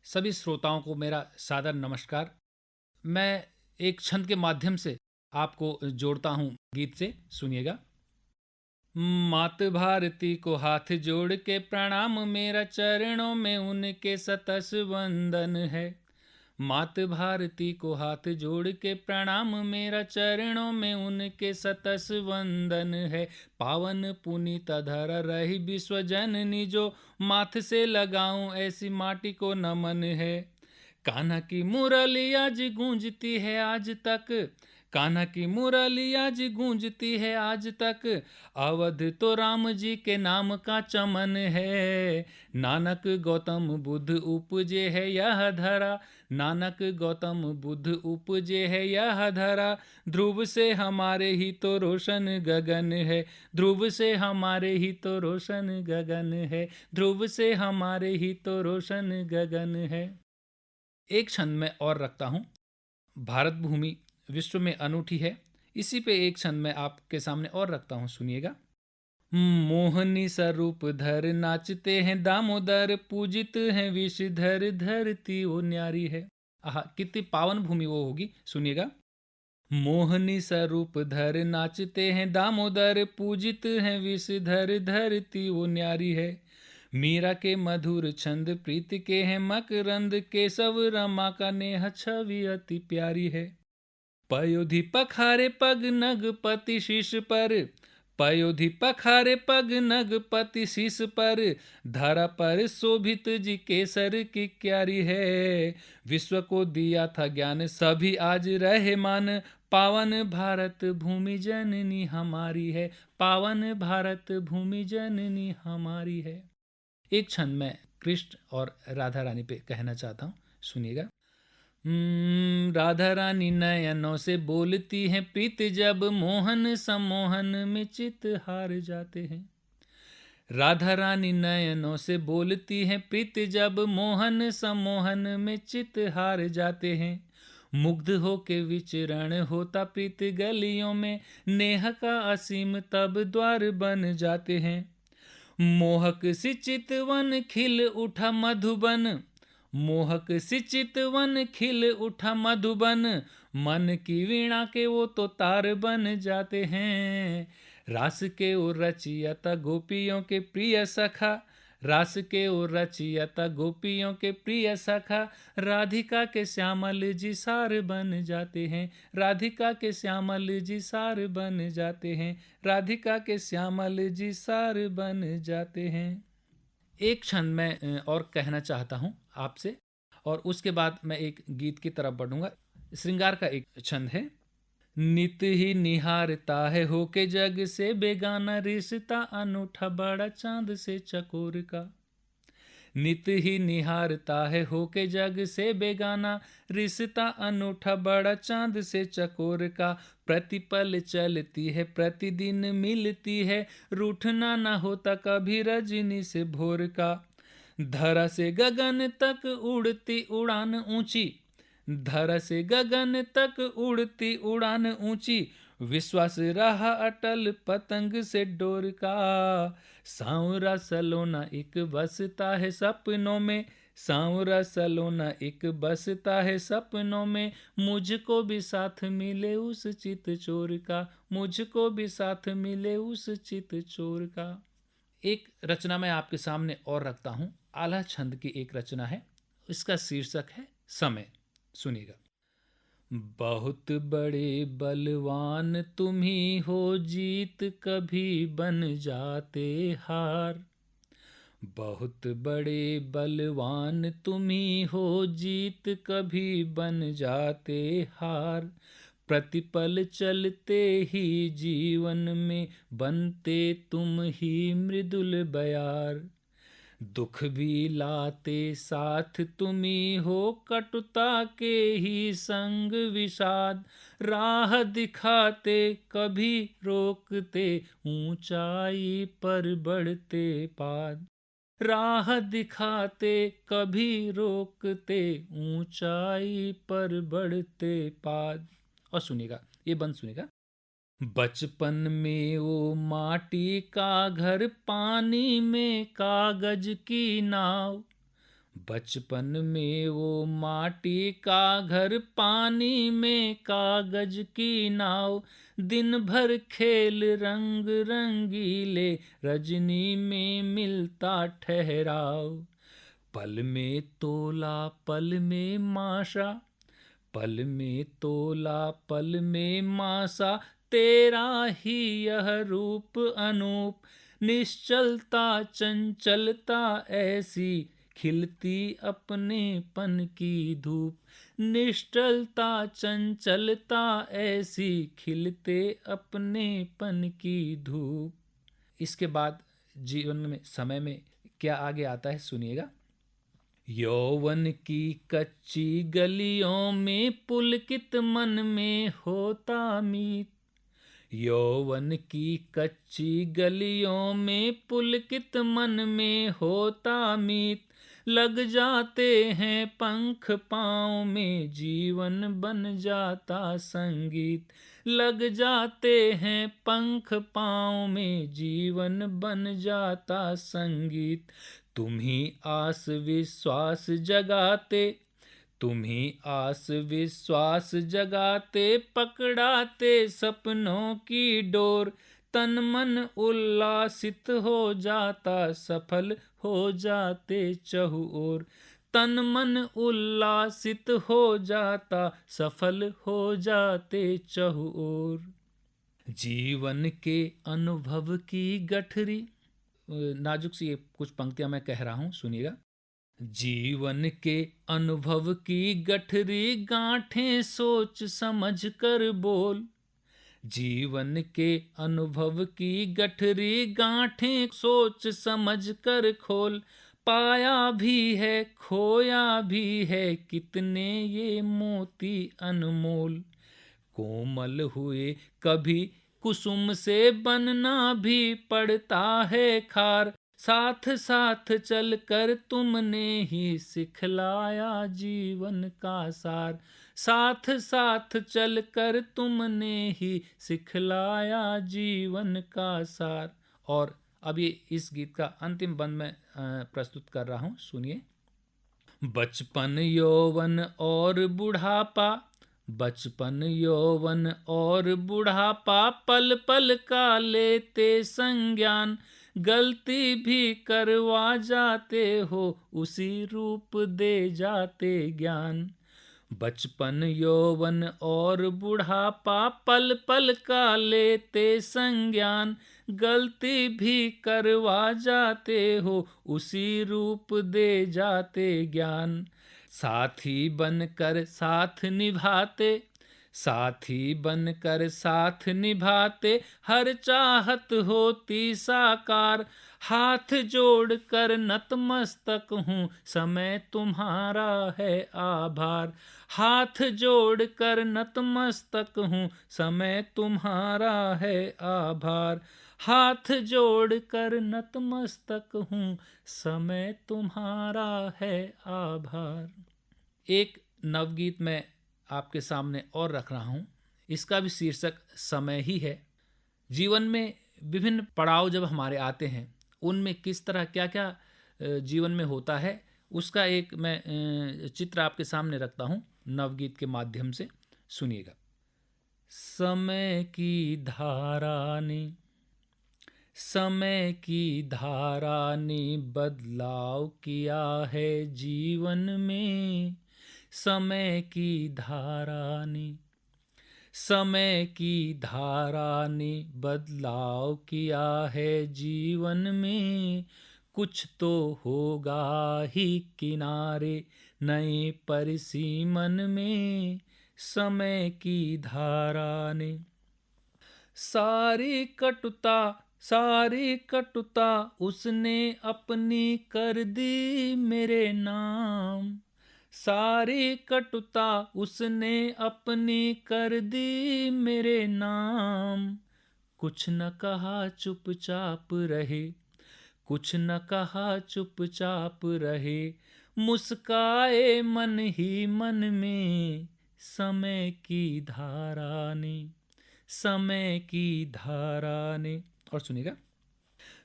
सभी श्रोताओं को मेरा सादर नमस्कार। मैं एक छंद के माध्यम से आपको जोड़ता हूँ गीत से, सुनिएगा। मात भारती को हाथ जोड़ के प्रणाम, मेरा चरणों में उनके सतस वंदन है। मात भारती को हाथ जोड़ के प्रणाम, मेरा चरणों में उनके सतस वंदन है। पावन पुनीत धरा रही विश्व जननी, जो माथ से लगाऊं ऐसी माटी को नमन है। कान्हा की मुरली आज गूंजती है आज तक, कान्हा की मुरली आज गूंजती है आज तक। अवध तो राम जी के नाम का चमन है। नानक गौतम बुद्ध उपजे है यह धरा, नानक गौतम बुद्ध उपजे है यह धरा। ध्रुव से हमारे ही तो रोशन गगन है, ध्रुव से हमारे ही तो रोशन गगन है, ध्रुव से हमारे ही तो रोशन गगन है। एक छंद में और रखता हूँ। भारत भूमि विश्व में अनूठी है, इसी पे एक छंद में आपके सामने और रखता हूँ, सुनिएगा। मोहनी स्वरूप धर नाचते हैं दामोदर, पूजित हैं विषधर धरती वो न्यारी है। आहा, कितनी पावन भूमि वो होगी, सुनिएगा। मोहनी स्वरूप धर नाचते हैं दामोदर, पूजित हैं विषधर धरती वो न्यारी है। मीरा के मधुर छंद प्रीत के हैं मकरंद, केशव रमा का नेह छवि अति प्यारी है। पयोधि पखारे पग नगपति शीश पर, पयोधि पखारे पग नगपति शीश पर, धरा पर शोभित जी केसर की क्यारी है। विश्व को दिया था ज्ञान सभी आज रहे मान, पावन भारत भूमि जननी हमारी है, पावन भारत भूमि जननी हमारी है। एक छंद में कृष्ण और राधा रानी पे कहना चाहता हूँ, सुनिएगा। राधा रानी नयनों से बोलती हैं प्रीत, जब मोहन सम्मोहन में चित हार जाते हैं। राधा रानी नयनों से बोलती हैं प्रीत, जब मोहन सम्मोहन में चित हार जाते हैं। मुग्ध हो के विचरण होता प्रीत गलियों में, नेह का असीम तब द्वार बन जाते हैं। मोहक सी चितवन खिल उठा मधुबन, मोहक सी चितवन खिल उठा मधुबन, मन की वीणा के वो तो तार बन जाते हैं। रास के ओ रचियता गोपियों के प्रिय सखा, रास के ओ रचियता गोपियों के प्रिय सखा, राधिका के श्यामल जी सार बन जाते हैं, राधिका के श्यामल जी सार बन जाते हैं, राधिका के श्यामल जी सार बन जाते हैं। एक छंद में और कहना चाहता हूँ आपसे, और उसके बाद मैं एक गीत की तरफ बढ़ूंगा। श्रृंगार का एक छंद है। नित ही निहारता है होके जग से बेगाना, रिश्ता अनूठा बड़ा चांद से चकोर का। नित ही निहारता है होके जग से बेगाना, रिश्ता अनूठा बड़ा चांद से चकोर का। प्रतिपल चलती है प्रतिदिन मिलती है, रूठना ना होता कभी रजनी से भोर का। धरा से गगन तक उड़ती उड़ान ऊंची, धरा से गगन तक उड़ती उड़ान ऊंची, विश्वास रहा अटल पतंग से डोर का। सांवरा सलोना एक बसता है सपनों में, सांवरा सलोना एक बसता है सपनों में, मुझको भी साथ मिले उस चित चोर का, मुझको भी साथ मिले उस चित चोर का। एक रचना मैं आपके सामने और रखता हूँ। आला छंद की एक रचना है, इसका शीर्षक है समय, सुनिएगा। बहुत बड़े बलवान तुम ही हो, जीत कभी बन जाते हार। बहुत बड़े बलवान तुम ही हो, जीत कभी बन जाते हार। प्रतिपल चलते ही जीवन में बनते तुम ही मृदुल बयार। दुख भी लाते साथ तुम ही हो, कटुता के ही संग विषाद। राह दिखाते कभी रोकते, ऊंचाई पर बढ़ते पाद। राह दिखाते कभी रोकते, ऊंचाई पर बढ़ते पाद। और सुनिएगा, ये बंद सुनिएगा। बचपन में वो माटी का घर, पानी में कागज की नाव। बचपन में वो माटी का घर, पानी में कागज की नाव, दिन भर खेल रंग रंगीले, रजनी में मिलता ठहराव। पल में तोला पल में माशा, पल में तोला पल में मासा, तेरा ही यह रूप अनूप, निश्चलता चंचलता ऐसी, खिलती अपने पन की धूप। निश्चलता चंचलता ऐसी, खिलते अपने पन की धूप। इसके बाद जीवन में समय में क्या आगे आता है सुनिएगा। यौवन की कच्ची गलियों में, पुलकित मन में होता मीत। यौवन की कच्ची गलियों में, पुलकित मन में होता मीत। लग जाते हैं पंख पाँव में, जीवन बन जाता संगीत। लग जाते हैं पंख पाँव में, जीवन बन जाता संगीत। तुम ही आस विश्वास जगाते, तुम ही आस विश्वास जगाते, पकड़ाते सपनों की डोर। तन मन उल्लासित हो जाता, सफल हो जाते चहु ओर। तन मन उल्लासित हो जाता, सफल हो जाते चहु ओर। जीवन के अनुभव की गठरी, नाजुक सी ये कुछ पंक्तियां मैं कह रहा हूं, सुनिएगा। जीवन के अनुभव की गठरी, गांठें सोच समझ कर बोल। जीवन के अनुभव की गठरी, गांठें सोच समझ कर खोल। पाया भी है खोया भी है, कितने ये मोती अनमोल। कोमल हुए कभी कुसुम से, बनना भी पड़ता है खार। साथ साथ चलकर तुमने ही सिखलाया जीवन का सार। साथ साथ चलकर तुमने ही सिखलाया जीवन का सार। और अब ये इस गीत का अंतिम बंद मैं प्रस्तुत कर रहा हूँ, सुनिए। बचपन यौवन और बुढ़ापा, बचपन यौवन और बुढ़ापा, पल पल का लेते संज्ञान। गलती भी करवा जाते हो, उसी रूप दे जाते ज्ञान। बचपन यौवन और बुढ़ापा, पल पल का लेते संज्ञान। गलती भी करवा जाते हो, उसी रूप दे जाते ज्ञान। साथी बनकर साथ निभाते, साथी बनकर साथ निभाते, हर चाहत होती साकार। हाथ जोड़कर नतमस्तक हूँ, समय तुम्हारा है आभार। हाथ जोड़कर नतमस्तक हूँ, समय तुम्हारा है आभार। हाथ जोड़कर नतमस्तक हूँ, समय तुम्हारा है आभार। एक नवगीत मैं आपके सामने और रख रहा हूँ, इसका भी शीर्षक समय ही है। जीवन में विभिन्न पड़ाव जब हमारे आते हैं, उनमें किस तरह क्या क्या जीवन में होता है, उसका एक मैं चित्र आपके सामने रखता हूँ नवगीत के माध्यम से, सुनिएगा। समय की धारा ने, समय की धारा ने बदलाव किया है जीवन में। समय की धारा ने, समय की धारा ने बदलाव किया है जीवन में। कुछ तो होगा ही किनारे नए परिसीमन में। समय की धारा ने सारी कटुता, सारी कटुता उसने अपनी कर दी मेरे नाम। सारी कटुता उसने अपनी कर दी मेरे नाम। कुछ न कहा चुपचाप रहे, कुछ न कहा चुपचाप रहे। मुस्काए मन ही मन में, समय की धारा ने, समय की धारा ने। और सुनिएगा।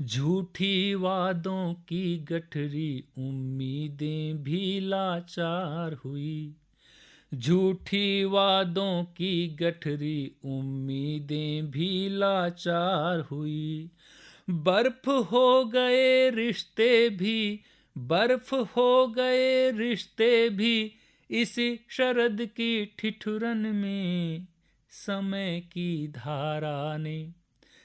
झूठी वादों की गठरी उम्मीदें भी लाचार हुई। झूठी वादों की गठरी उम्मीदें भी लाचार हुई। बर्फ हो गए रिश्ते भी, बर्फ हो गए रिश्ते भी इसी शरद की ठिठुरन में। समय की धारा ने,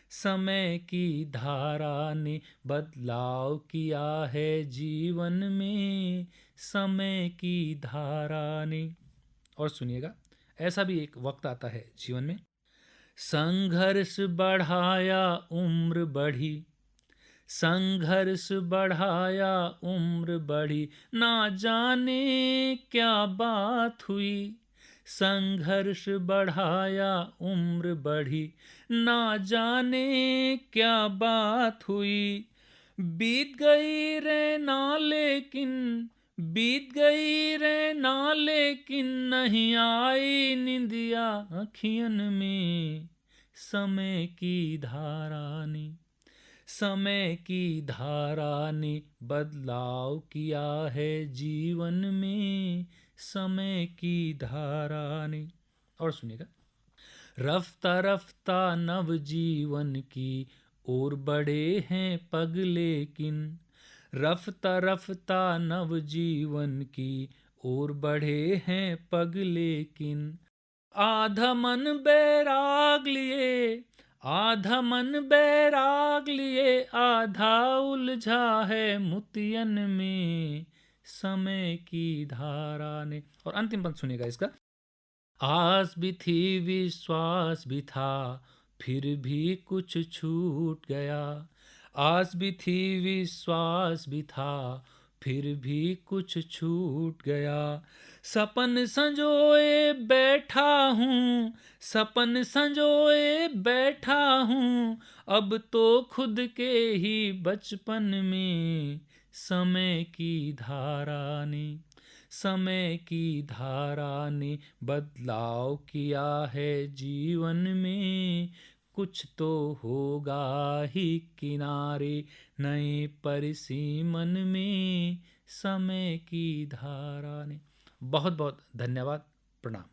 समय की धारा ने बदलाव किया है जीवन में। समय की धारा ने। और सुनिएगा, ऐसा भी एक वक्त आता है जीवन में, संघर्ष बढ़ाया उम्र बढ़ी, संघर्ष बढ़ाया उम्र बढ़ी, ना जाने क्या बात हुई। संघर्ष बढ़ाया उम्र बढ़ी, ना जाने क्या बात हुई। बीत गई रे ना लेकिन, बीत गई रे ना लेकिन नहीं आई निंदिया अखियन में। समय की धारा ने, समय की धारा ने बदलाव किया है जीवन में। समय की धारा ने। और सुनिएगा, रफ्ता रफ्ता नव जीवन की ओर बढ़े हैं पग लेकिन, रफ्ता रफ्ता नव जीवन की ओर बढ़े हैं पग लेकिन। आधा मन बैराग लिए, आधा मन बैराग लिए, आधा उलझा है मुतियन में। समय की धारा ने। और अंतिम पंक्ति सुनिएगा इसका, आस भी थी विश्वास भी था, फिर भी कुछ छूट गया। आस भी थी विश्वास भी था, फिर भी कुछ छूट गया। सपन संजोए बैठा हूँ, सपन संजोए बैठा हूँ, अब तो खुद के ही बचपन में। समय की धारा ने, समय की धारा ने बदलाव किया है जीवन में। कुछ तो होगा ही किनारे नए परिसीमन में। समय की धारा ने। बहुत बहुत धन्यवाद। प्रणाम।